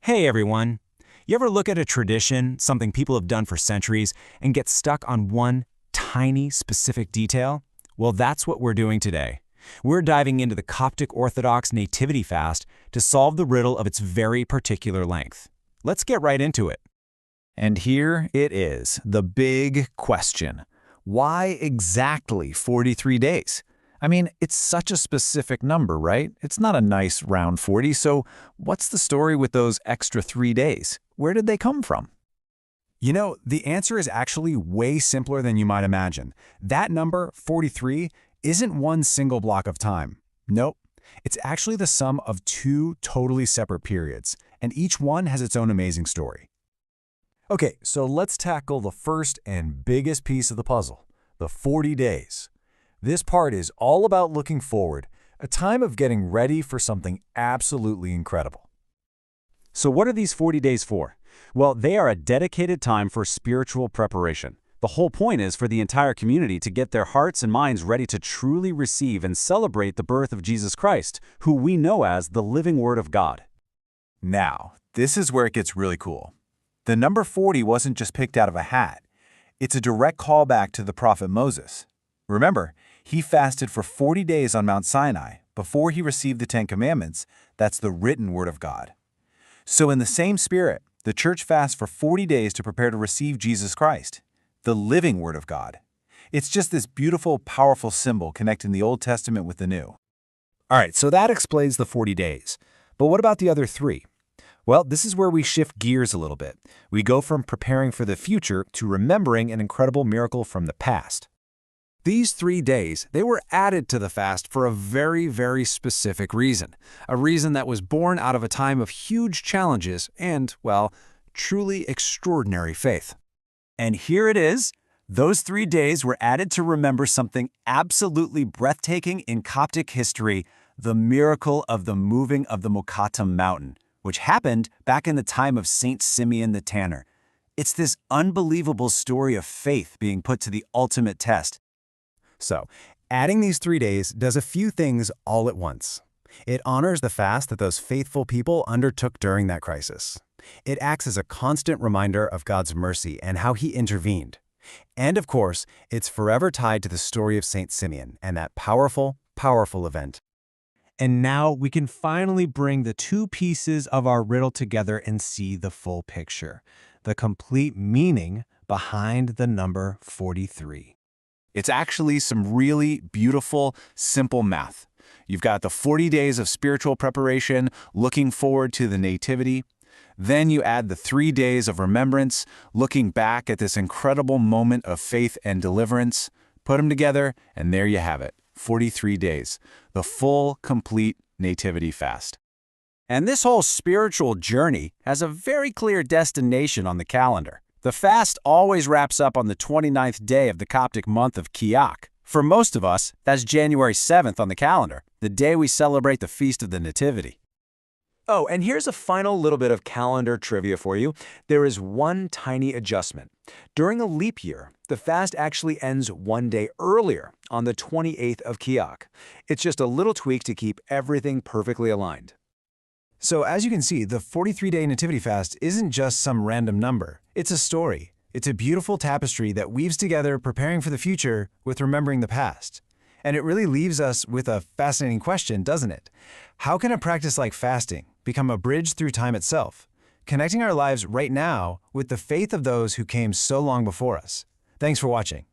Hey everyone! You ever look at a tradition, something people have done for centuries, and get stuck on one tiny specific detail? Well, that's what we're doing today. We're diving into the Coptic Orthodox Nativity Fast to solve the riddle of its very particular length. Let's get right into it. And here it is, the big question. Why exactly 43 days? I mean, it's such a specific number, right? It's not a nice round 40, so what's the story with those extra 3 days? Where did they come from? You know, the answer is actually way simpler than you might imagine. That number, 43, isn't one single block of time. Nope. It's actually the sum of two totally separate periods, and each one has its own amazing story. Okay, so let's tackle the first and biggest piece of the puzzle, the 40 days. This part is all about looking forward, a time of getting ready for something absolutely incredible. So what are these 40 days for? Well, they are a dedicated time for spiritual preparation. The whole point is for the entire community to get their hearts and minds ready to truly receive and celebrate the birth of Jesus Christ, who we know as the living Word of God. Now, this is where it gets really cool. The number 40 wasn't just picked out of a hat. It's a direct callback to the prophet Moses. Remember, he fasted for 40 days on Mount Sinai before he received the Ten Commandments. That's the written Word of God. So in the same spirit, the church fasts for 40 days to prepare to receive Jesus Christ, the living Word of God. It's just this beautiful, powerful symbol connecting the Old Testament with the New. All right, so that explains the 40 days. But what about the other three? Well, this is where we shift gears a little bit. We go from preparing for the future to remembering an incredible miracle from the past. These 3 days, they were added to the fast for a very, very specific reason. A reason that was born out of a time of huge challenges and, well, truly extraordinary faith. And here it is. Those 3 days were added to remember something absolutely breathtaking in Coptic history, the miracle of the moving of the Mokattam mountain, which happened back in the time of Saint Simeon the Tanner. It's this unbelievable story of faith being put to the ultimate test. So, adding these 3 days does a few things all at once. It honors the fast that those faithful people undertook during that crisis. It acts as a constant reminder of God's mercy and how he intervened. And of course, it's forever tied to the story of Saint Simeon and that powerful, powerful event. And now we can finally bring the two pieces of our riddle together and see the full picture, the complete meaning behind the number 43. It's actually some really beautiful, simple math. You've got the 40 days of spiritual preparation, looking forward to the nativity. Then you add the 3 days of remembrance, looking back at this incredible moment of faith and deliverance. Put them together, and there you have it, 43 days, the full, complete nativity fast. And this whole spiritual journey has a very clear destination on the calendar. The fast always wraps up on the 29th day of the Coptic month of Kiak. For most of us, that's January 7th on the calendar, the day we celebrate the Feast of the Nativity. Oh, and here's a final little bit of calendar trivia for you. There is one tiny adjustment. During a leap year, the fast actually ends one day earlier, on the 28th of Kiak. It's just a little tweak to keep everything perfectly aligned. So as you can see, the 43-day Nativity Fast isn't just some random number. It's a story. It's a beautiful tapestry that weaves together preparing for the future with remembering the past. And it really leaves us with a fascinating question, doesn't it? How can a practice like fasting become a bridge through time itself, connecting our lives right now with the faith of those who came so long before us? Thanks for watching.